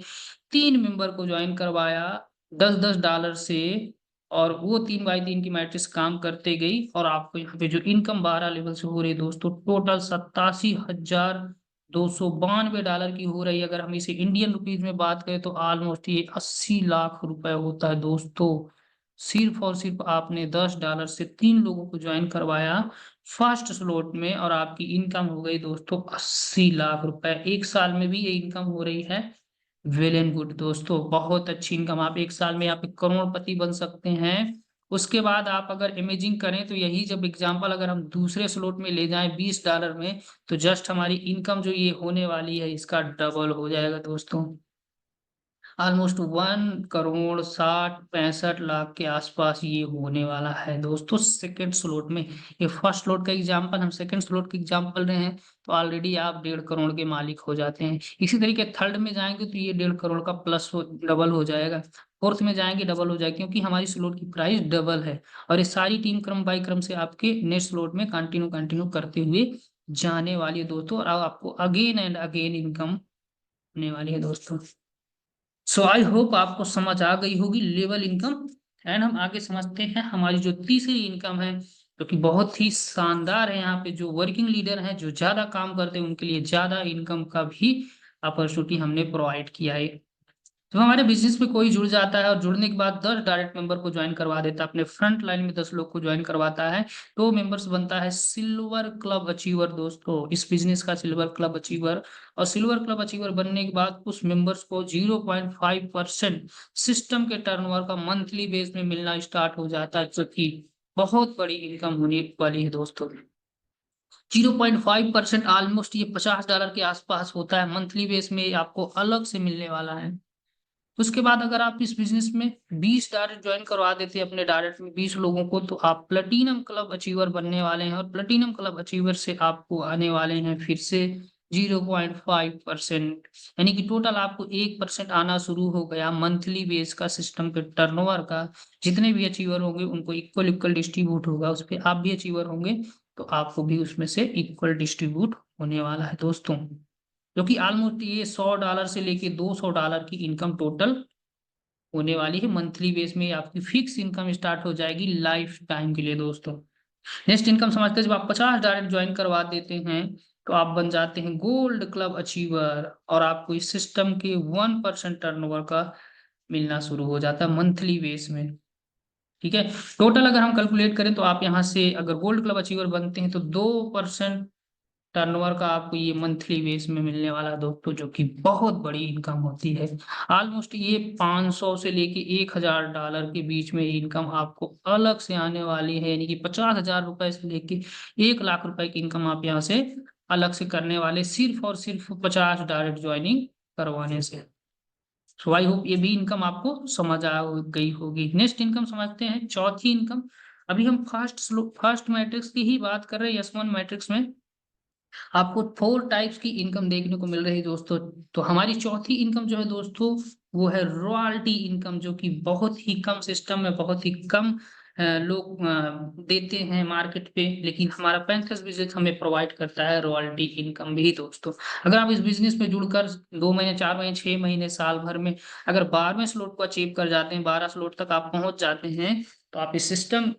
3 मेंबर को ज्वाइन करवाया $10-10 से, और वो 3x3 की मैट्रिक्स काम करते गई, और आपको यहाँ पे जो इनकम 12 लेवल से हो रही है दोस्तों टोटल $87,292 की हो रही है। अगर हम इसे इंडियन रुपीज में बात करें तो ऑलमोस्ट ये 80 लाख रुपए होता है दोस्तों। सिर्फ और सिर्फ आपने $10 से 3 लोगों को ज्वाइन करवाया फर्स्ट स्लॉट में, और आपकी इनकम हो गई दोस्तों 80 लाख रुपए। एक साल में भी ये इनकम हो रही है। वेल एंड गुड दोस्तों, बहुत अच्छी इनकम। आप एक साल में आप एक करोड़पति बन सकते हैं। उसके बाद आप अगर इमेजिंग करें तो यही जब एग्जांपल अगर हम दूसरे स्लॉट में ले जाएं $20 में, तो जस्ट हमारी इनकम जो ये होने वाली है इसका डबल हो जाएगा दोस्तों। ऑलमोस्ट 1,60,65,लाख के आसपास ये होने वाला है दोस्तों सेकंड स्लॉट में। ये फर्स्ट स्लॉट का एग्जांपल, हम सेकंड स्लॉट का एग्जांपल रहे हैं, तो ऑलरेडी आप 1.5 करोड़ के मालिक हो जाते हैं। इसी तरीके थर्ड में जाएंगे तो ये 1.5 करोड़ का प्लस डबल हो जाएगा। फोर्थ में जाएंगे डबल हो जाएगा, क्योंकि हमारी स्लॉट की प्राइस डबल है। और ये सारी टीम क्रम बाई क्रम से आपके नेक्स्ट स्लॉट में कंटिन्यू कंटिन्यू करते हुए जाने वाली है दोस्तों, और अब आपको अगेन एंड अगेन इनकम होने वाली है दोस्तों। सो आई होप आपको समझ आ गई होगी लेवल इनकम। एंड हम आगे समझते हैं हमारी जो तीसरी इनकम है, जो कि बहुत ही शानदार है। यहाँ पे जो वर्किंग लीडर हैं, जो ज्यादा काम करते हैं, उनके लिए ज्यादा इनकम का भी अपॉर्चुनिटी हमने प्रोवाइड किया है। तो हमारे बिजनेस में कोई जुड़ जाता है और जुड़ने के बाद 10 डायरेक्ट मेंबर को ज्वाइन करवा देता है, अपने फ्रंट लाइन में 10 लोग को ज्वाइन करवाता है, तो मेंबर्स बनता है सिल्वर क्लब अचीवर दोस्तों, इस बिजनेस का सिल्वर क्लब अचीवर। और सिल्वर क्लब अचीवर बनने के बाद उस मेंबर्स को 0.5% सिस्टम के टर्नओवर का मंथली बेस में मिलना स्टार्ट हो जाता है, जो कि बहुत बड़ी इनकम होने वाली है दोस्तों। 0.5% ऑलमोस्ट ये $50 के आसपास होता है मंथली बेस में, आपको अलग से मिलने वाला है। उसके बाद अगर आप इस बिजनेस में 20 डायरेक्ट ज्वाइन करवा देते हैं अपने डायरेक्ट में 20 लोगों को, तो आप प्लेटिनम क्लब अचीवर बनने वाले हैं, और प्लेटिनम क्लब अचीवर से आपको आने वाले हैं फिर से 0.5%, यानी कि टोटल आपको 1% आना शुरू हो गया मंथली बेस का सिस्टम के टर्नओवर का। जितने भी अचीवर होंगे उनको इक्वल इक्वल डिस्ट्रीब्यूट होगा, उस पर आप भी अचीवर होंगे तो आपको भी उसमें से इक्वल डिस्ट्रीब्यूट होने वाला है दोस्तों। जो कि ऑलमोस्ट ये $100 से लेके $200 की इनकम टोटल होने वाली है मंथली बेस में। आपकी फिक्स इनकम स्टार्ट हो जाएगी लाइफ टाइम के लिए दोस्तों। नेक्स्ट इनकम समझते हैं, जब आप 50 डायरेक्ट ज्वाइन करवा देते हैं तो आप बन जाते हैं गोल्ड क्लब अचीवर, और आपको इस सिस्टम के 1% टर्नओवर का मिलना शुरू हो जाता है मंथली बेस में। ठीक है, टोटल अगर हम कैलकुलेट करें तो आप यहाँ से अगर गोल्ड क्लब अचीवर बनते हैं तो 2% टर्नओवर का आपको ये मंथली बेस में मिलने वाला है दोस्तों, जो कि बहुत बड़ी इनकम होती है। ऑलमोस्ट ये 500 से लेके $1,000 के बीच में इनकम आपको अलग से आने वाली है, यानी कि 50,000 रुपए से लेके 1 लाख रुपए की इनकम आप यहाँ से अलग से करने वाले, सिर्फ और सिर्फ 50 डायरेक्ट ज्वाइनिंग करवाने से। सो आई होप ये भी इनकम आपको समझ आ गई होगी। नेक्स्ट इनकम समझते हैं, चौथी इनकम। अभी हम फर्स्ट मैट्रिक्स की ही बात कर रहे हैं, S1 मैट्रिक्स में आपको 4 टाइप्स की इनकम देखने को मिल रही है दोस्तों। तो हमारी चौथी इनकम जो है दोस्तों वो है रॉयल्टी इनकम, जो कि बहुत ही कम सिस्टम में बहुत ही कम लोग देते हैं मार्केट पे, लेकिन हमारा पैंथर्स बिजनेस हमें प्रोवाइड करता है रॉयल्टी इनकम भी दोस्तों। अगर आप इस बिजनेस में जुड़कर 2 महीने 4 महीने 6 महीने साल भर में अगर 12वें स्लॉट को अचीव कर जाते हैं, 12 स्लॉट तक आप पहुंच जाते हैं, तो आप इस सिस्टम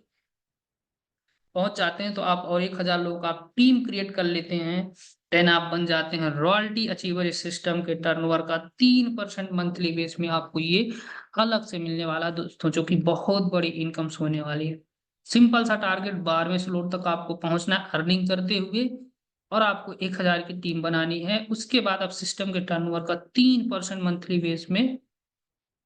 पहुंच जाते हैं, तो आप और 1,000 लोगों का आप टीम क्रिएट कर लेते हैं, देन आप बन जाते हैं रॉयल्टी अचीवर। इस सिस्टम के टर्नओवर का 3% मंथली बेस में आपको ये अलग से मिलने वाला है दोस्तों, जो कि बहुत बड़ी इनकम्स होने वाली है। सिंपल सा टारगेट 12वें स्लॉट तक आपको पहुंचना है अर्निंग करते हुए, और आपको 1,000 की टीम बनानी है। उसके बाद आप सिस्टम के टर्नओवर का 3% मंथली बेस में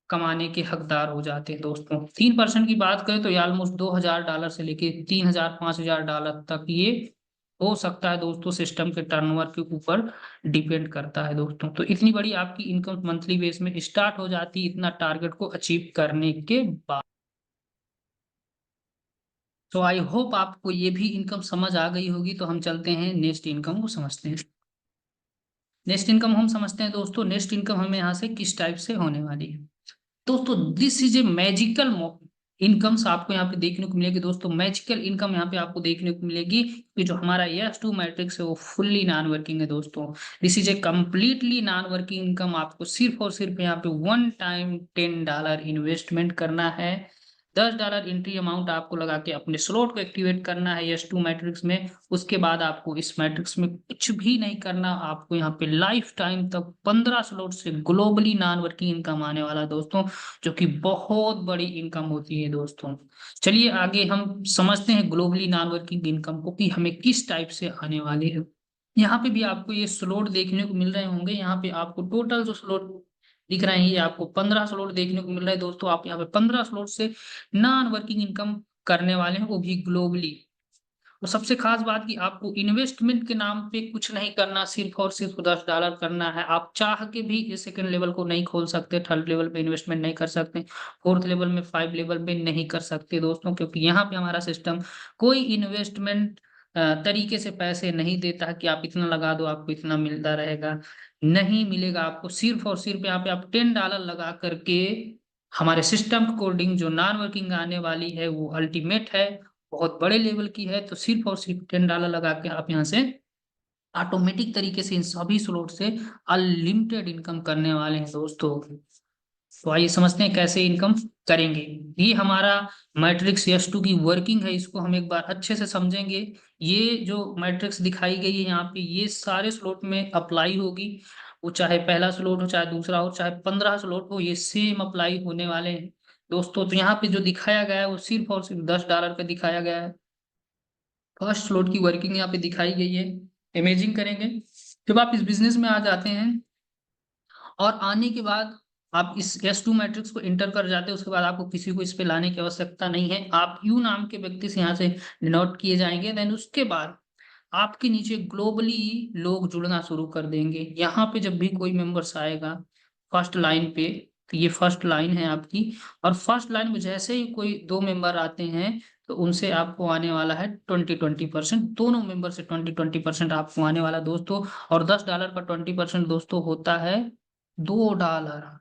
कमाने के हकदार हो जाते हैं दोस्तों। 3% की बात करें तो ये ऑलमोस्ट $2,000 से लेके 3,000 $5,000 तक ये हो सकता है दोस्तों, सिस्टम के टर्नओवर के ऊपर डिपेंड करता है दोस्तों। तो इतनी बड़ी आपकी इनकम मंथली बेस में स्टार्ट हो जाती है इतना टारगेट को अचीव करने के बाद। तो आई होप आपको ये भी इनकम समझ आ गई होगी। तो हम चलते हैं नेक्स्ट इनकम को समझते हैं। नेक्स्ट इनकम हम समझते हैं दोस्तों, नेक्स्ट इनकम हमें यहाँ से किस टाइप से होने वाली है। दोस्तों this is a magical incomes आपको यहाँ पे देखने को मिलेगी दोस्तों। मैजिकल इनकम यहाँ पे आपको देखने को मिलेगी कि जो हमारा S2 मैट्रिक्स है वो फुल्ली नॉन वर्किंग है दोस्तों। This is a completely non working income. आपको सिर्फ और सिर्फ यहाँ पे वन टाइम $10 इन्वेस्टमेंट करना है। $10 एंट्री अमाउंट आपको लगा के अपने स्लॉट को एक्टिवेट करना है S2 मैट्रिक्स में। उसके बाद आपको इस मैट्रिक्स में कुछ भी नहीं करना। आपको यहाँ पे लाइफ टाइम तक 15 स्लॉट से ग्लोबली नॉन वर्किंग इनकम आने वाला है दोस्तों, जो कि बहुत बड़ी इनकम होती है दोस्तों। चलिए आगे हम समझते हैं ग्लोबली नॉन वर्किंग इनकम को कि हमें किस टाइप से आने वाली है। यहाँ पे भी आपको ये स्लॉट देखने को मिल रहे होंगे। यहाँ पे आपको टोटल जो स्लॉट दिख रहे हैं ये आपको 15 स्लॉट देखने को मिल रहा है दोस्तों। आप यहाँ पे 15 स्लॉट से नॉन वर्किंग इनकम करने वाले हैं, वो भी ग्लोबली। और सबसे खास बात कि आपको इन्वेस्टमेंट के नाम पे कुछ नहीं करना, सिर्फ और सिर्फ $10 करना है। आप चाह के भी इस सेकंड लेवल को नहीं खोल सकते, थर्ड लेवल पे इन्वेस्टमेंट नहीं कर सकते, फोर्थ लेवल में, 5 लेवल पे नहीं कर सकते दोस्तों, क्योंकि यहाँ पे हमारा सिस्टम कोई इन्वेस्टमेंट तरीके से पैसे नहीं देता है कि आप इतना लगा दो आपको इतना मिलता रहेगा। नहीं मिलेगा आपको। सिर्फ और सिर्फ यहाँ पे आप $10 लगा करके हमारे सिस्टम कोडिंग जो नॉन वर्किंग आने वाली है वो अल्टीमेट है, बहुत बड़े लेवल की है। तो सिर्फ और सिर्फ $10 लगा के आप यहाँ से ऑटोमेटिक तरीके से इन सभी स्लॉट से अनलिमिटेड इनकम करने वाले हैं दोस्तों। तो आइए समझते हैं कैसे इनकम करेंगे। ये हमारा मैट्रिक्स S2 की वर्किंग है, इसको हम एक बार अच्छे से समझेंगे। ये जो मैट्रिक्स दिखाई गई है यहाँ पे ये सारे स्लॉट में अप्लाई होगी। वो चाहे पहला स्लॉट हो, चाहे दूसरा हो, चाहे 15 स्लॉट हो, ये सेम अप्लाई होने वाले हैं दोस्तों। तो यहाँ पे जो दिखाया गया है वो सिर्फ और सिर्फ $10 पे दिखाया गया है। फर्स्ट स्लॉट की वर्किंग यहाँ पे दिखाई गई है। इमेजिन करेंगे जब आप इस बिजनेस में आ जाते हैं और आने के बाद आप इस S2 मैट्रिक्स को इंटर कर जाते हैं, उसके बाद आपको किसी को इस पे लाने की आवश्यकता नहीं है। आप यू नाम के व्यक्ति से यहाँ से डिनोट किए जाएंगे। देन उसके बाद आपके नीचे ग्लोबली लोग जुड़ना शुरू कर देंगे। यहाँ पे जब भी कोई मेंबर्स आएगा फर्स्ट लाइन पे, तो ये फर्स्ट लाइन है आपकी, और फर्स्ट लाइन में जैसे ही कोई दो मेंबर आते हैं तो उनसे आपको आने वाला है 20% दोनों मेंबर से 20% आपको आने वाला दोस्तों। और $10 का 20% दोस्तों होता है $2।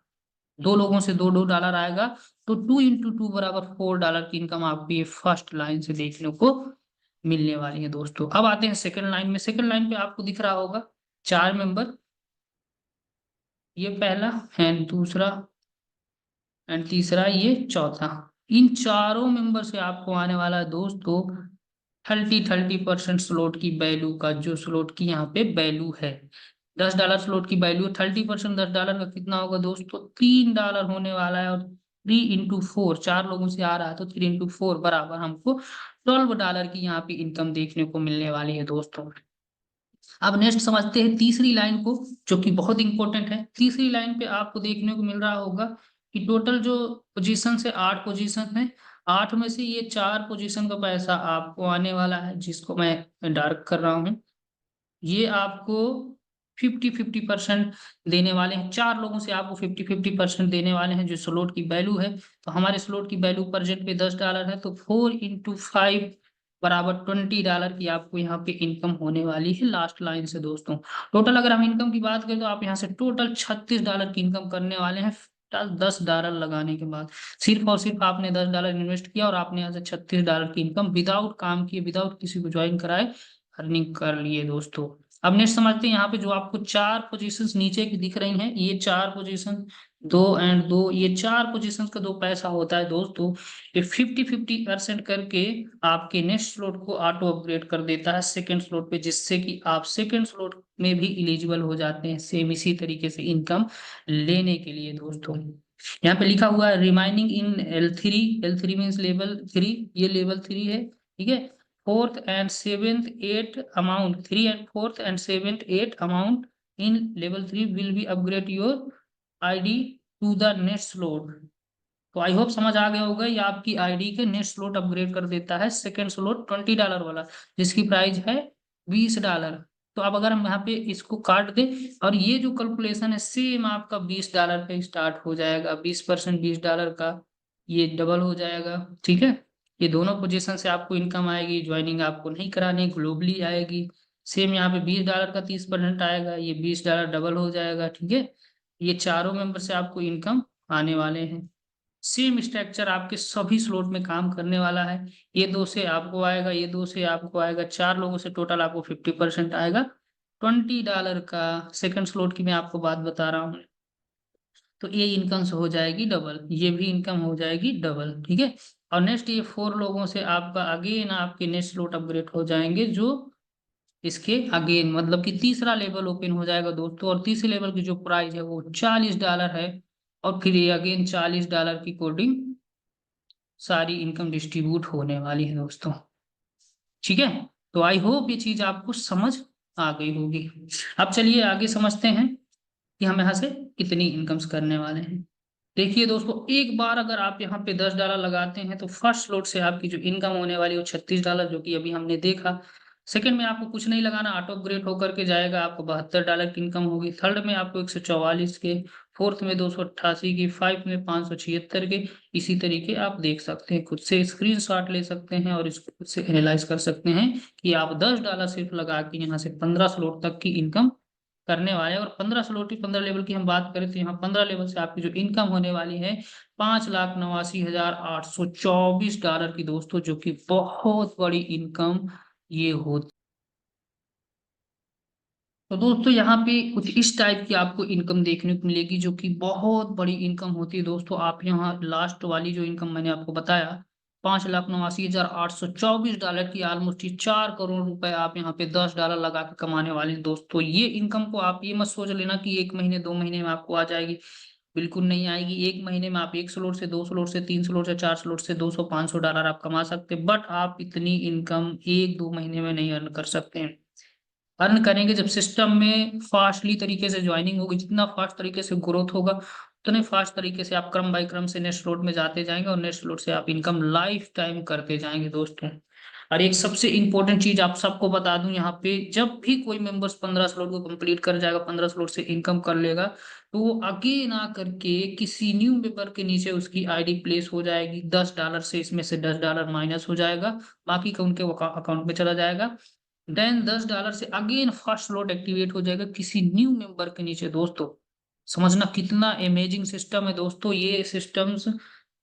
दो लोगों से दो दो डॉलर आएगा, तो 2 × 2 बराबर $4 की इनकम आपको ये फर्स्ट लाइन से देखने को मिलने वाली है दोस्तों। अब आते हैं सेकंड लाइन में। सेकंड लाइन पे आपको दिख रहा होगा 4 मेंबर, ये पहला एंड दूसरा एंड तीसरा, ये चौथा। इन चारों मेंबर से आपको आने वाला है दोस्तों 30% स्लॉट की वैल्यू का, जो स्लॉट की यहाँ पे वैल्यू है। $10 स्लॉट की वैल्यू, 30% $10 का कितना होगा दोस्तों, $3 होने वाला है। और 3 × 4, 4 लोगों से आ रहा है तो 3 × 4 बराबर हमको $12 की यहाँ पे इनकम देखने को मिलने वाली है दोस्तों। अब नेक्स्ट समझते हैं तीसरी लाइन को, जो कि बहुत इंपॉर्टेंट है। तीसरी लाइन पे आपको देखने को मिल रहा होगा कि टोटल जो पोजीशन है 8 पोजीशन है। 8 में से ये 4 पोजीशन का पैसा आपको आने वाला है, जिसको मैं डार्क कर रहा हूँ। ये आपको 50-50% देने वाले हैं। 4 लोगों से आपको 50-50% देने वाले हैं, जो स्लॉट की वैल्यू है। तो हमारे स्लॉट की वैल्यू प्रेजेंट पे $10 है, तो 4 × 5 बराबर $20 की आपको यहाँ पे इनकम होने वाली है लास्ट लाइन से दोस्तों। टोटल अगर हम इनकम की बात करें तो आप यहाँ से टोटल $36 की इनकम करने वाले हैं $10 लगाने के बाद। सिर्फ और सिर्फ आपने $10 इन्वेस्ट किया और आपने यहाँ से $36 की इनकम विदाउट काम किए, विदाउट किसी को ज्वाइन कराए अर्निंग कर लिए दोस्तों। अब नेक्स्ट समझते हैं यहाँ पे जो आपको 4 पोजीशंस नीचे की दिख रही हैं, ये 4 पोजीशन, 2 एंड 2, ये 4 पोजीशंस का 2 पैसा होता है दोस्तों। ये 50-50% करके आपके नेक्स्ट स्लॉट को ऑटो अपग्रेड कर देता है सेकंड स्लॉट पे, जिससे कि आप सेकंड स्लॉट में भी एलिजिबल हो जाते हैं सेम इसी तरीके से इनकम लेने के लिए दोस्तों। यहाँ पे लिखा हुआ है रिमाइनिंग इन L3, L3 मीन्स लेवल 3, ये लेवल 3 है, ठीक है। Fourth and seventh, 8 amount, 3 and 4th and 7th, 8 amount in level 3 will be upgrade your ID to the next slot। तो आई होप समझ आ गया होगा, ये आपकी आईडी के नेक्स्ट स्लॉट अपग्रेड कर देता है। सेकंड स्लॉट $20 वाला, जिसकी प्राइस है $20। तो अब अगर हम यहाँ पे इसको काट दें और ये जो कैलकुलेशन है सेम आपका $20 पे स्टार्ट हो जाएगा, 20% $20 का ये डबल हो जाएगा। ठीक है, ये दोनों पोजीशन से आपको इनकम आएगी, ज्वाइनिंग आपको नहीं करानी, ग्लोबली आएगी। सेम यहाँ पे $20 का 30% आएगा, ये $20 डबल हो जाएगा। ठीक है, ये चारों मेंबर से आपको इनकम आने वाले हैं। सेम स्ट्रक्चर आपके सभी स्लॉट में काम करने वाला है। ये 2 से आपको आएगा, ये 2 से आपको आएगा, 4 लोगों से टोटल आपको 50% आएगा $20 का। सेकंड स्लॉट की मैं आपको बात बता रहा हूँ। तो ये इनकम हो जाएगी डबल, ये भी इनकम हो जाएगी डबल। ठीक है, और नेक्स्ट ये 4 लोगों से आपका अगेन आपके नेक्स्ट स्लॉट अपग्रेड हो जाएंगे, जो इसके अगेन मतलब कि तीसरा लेवल ओपन हो जाएगा दोस्तों। और तीसरे लेवल की जो प्राइस है वो $40 है। और फिर ये अगेन $40 की कोडिंग सारी इनकम डिस्ट्रीब्यूट होने वाली है दोस्तों। ठीक है, तो आई होप ये चीज आपको समझ आ गई होगी। अब चलिए आगे समझते हैं कि हम यहाँ से कितनी इनकम्स करने वाले हैं। देखिए दोस्तों, एक बार अगर आप यहाँ पे $10 लगाते हैं तो फर्स्ट स्लॉट से आपकी जो इनकम होने वाली है वो $36, जो कि अभी हमने देखा। सेकंड में आपको कुछ नहीं लगाना, ऑटो अपग्रेड होकर के जाएगा, आपको $72 की इनकम होगी। थर्ड में आपको 144 के, फोर्थ में 288 की, फाइव में 576 के। इसी तरीके आप देख सकते हैं, खुद से स्क्रीनशॉट ले सकते हैं और इसको खुद से एनालाइज कर सकते हैं कि आप $10 सिर्फ लगा के यहाँ से 15 स्लॉट तक की इनकम करने वाले हैं। और 15 स्लॉट की 15 लेवल की हम बात करें तो यहाँ 15 लेवल से आपकी जो इनकम होने वाली है $5,89,824 की दोस्तों, जो कि बहुत बड़ी इनकम ये होती। तो दोस्तों यहाँ पे कुछ इस टाइप की आपको इनकम देखने को मिलेगी, जो कि बहुत बड़ी इनकम होती है दोस्तों। आप यहाँ लास्ट वाली जो इनकम मैंने आपको बताया $5,89,824 की, ऑलमोस्ट 4 करोड़ रुपए आप यहाँ पे $10 लगा के कमाने वाले हैं दोस्तों। ये इनकम को आप ये मत सोच लेना कि 1 महीने 2 महीने में आपको आ जाएगी, बिल्कुल नहीं आएगी। 1 महीने में आप 1 स्लॉट से 2 स्लॉट से 3 स्लॉट से 4 स्लॉट से 200-500 डॉलर आप कमा सकते हैं, बट आप इतनी इनकम 1-2 महीने में नहीं अर्न कर सकते हैं। अर्न करेंगे जब सिस्टम में फास्टली तरीके से ज्वाइनिंग होगी, जितना फास्ट तरीके से ग्रोथ होगा उतने फास्ट तरीके से आप क्रम बाय क्रम से नेक्स्ट स्लॉट में जाते जाएंगे और नेक्स्ट स्लॉट से आप इनकम लाइफ टाइम करते जाएंगे दोस्तों। और एक सबसे इंपॉर्टेंट चीज आप सबको बता दूं, यहाँ पे जब भी कोई मेंबर्स 15 स्लॉट को कंप्लीट कर जाएगा, 15 स्लॉट से इनकम कर लेगा, तो वो आगे ना करके किसी न्यू मेंबर के नीचे उसकी आईडी प्लेस हो जाएगी। $10 से इसमें से $10 माइनस हो जाएगा, बाकी का उनके अकाउंट में चला जाएगा। देन $10 से अगेन फर्स्ट स्लॉट एक्टिवेट हो जाएगा किसी न्यू मेंबर के नीचे दोस्तों। समझना कितना अमेजिंग सिस्टम है दोस्तों। ये सिस्टम्स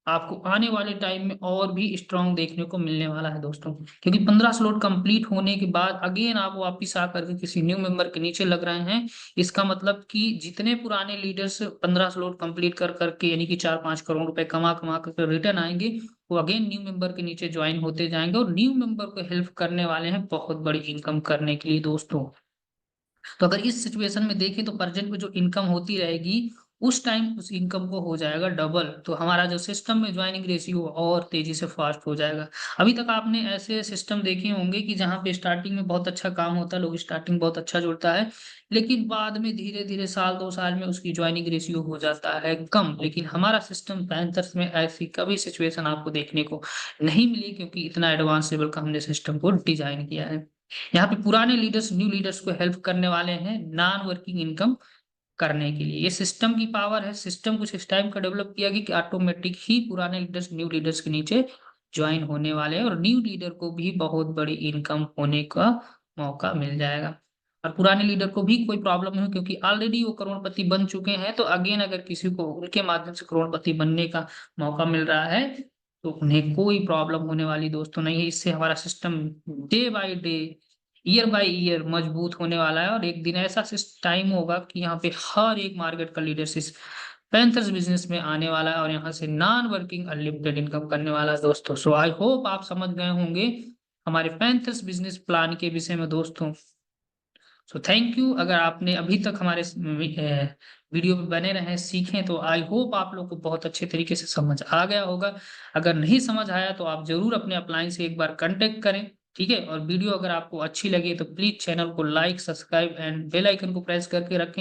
आपको आने वाले टाइम में और भी स्ट्रांग देखने को मिलने वाला है दोस्तों, क्योंकि 15 स्लॉट कंप्लीट होने के बाद अगेन आप वापिस आकर के किसी न्यू मेंबर के नीचे लग रहे हैं। इसका मतलब कि जितने पुराने लीडर्स 15 स्लॉट कंप्लीट कर करके यानी कि 4-5 करोड़ रुपए कमा कमा कर रिटर्न आएंगे, वो अगेन न्यू मेंबर के नीचे ज्वाइन होते जाएंगे और न्यू मेंबर को हेल्प करने वाले हैं बहुत बड़ी इनकम करने के लिए दोस्तों। तो अगर इस सिचुएशन में देखें तो प्रेजेंट में जो इनकम होती रहेगी उस टाइम उस इनकम को हो जाएगा डबल, तो हमारा जो सिस्टम में ज्वाइनिंग रेशियो और तेजी से फास्ट हो जाएगा। अभी तक आपने ऐसे सिस्टम देखे होंगे कि जहाँ पे स्टार्टिंग में बहुत अच्छा काम होता है, लोग स्टार्टिंग बहुत अच्छा जुड़ता है, लेकिन बाद में धीरे धीरे साल 2 साल में उसकी ज्वाइनिंग रेशियो हो जाता है कम। लेकिन हमारा सिस्टम पैंथर्स में ऐसी कभी सिचुएशन आपको देखने को नहीं मिली, क्योंकि इतना एडवांस लेवल का हमने सिस्टम को डिजाइन किया है। यहाँ पे पुराने लीडर्स न्यू लीडर्स को हेल्प करने वाले हैं नॉन वर्किंग इनकम करने के लिए। ये सिस्टम की पावर है, सिस्टम कुछ इस टाइम का डेवलप किया गया कि ऑटोमेटिक ही पुराने लीडर्स न्यू लीडर्स के नीचे ज्वाइन होने वाले हैं और न्यू लीडर को भी बहुत बड़ी इनकम होने का मौका मिल जाएगा। और पुराने लीडर को भी कोई प्रॉब्लम नहीं, क्योंकि ऑलरेडी वो करोड़पति बन चुके हैं। तो अगेन अगर किसी को उनके माध्यम से करोड़पति बनने का मौका मिल रहा है तो उन्हें कोई प्रॉब्लम होने वाली दोस्तों नहीं है। इससे हमारा system day by day, year by year मजबूत होने वाला है और एक दिन ऐसा टाइम होगा कि यहाँ पे हर एक मार्केट का लीडरशिप पैंथर्स बिजनेस में आने वाला है और यहाँ से नॉन वर्किंग अनलिमिटेड इनकम करने वाला है दोस्तों। सो आई होप आप समझ गए होंगे हमारे पैंथर्स बिजनेस प्लान के विषय में दोस्तों। So thank you. अगर आपने अभी तक हमारे वीडियो पे बने रहे सीखें तो आई होप आप लोग को बहुत अच्छे तरीके से समझ आ गया होगा। अगर नहीं समझ आया तो आप जरूर अपने अपलाइन से एक बार कांटेक्ट करें, ठीक है। और वीडियो अगर आपको अच्छी लगे तो प्लीज चैनल को like, subscribe and bell icon को प्रेस करके रखें।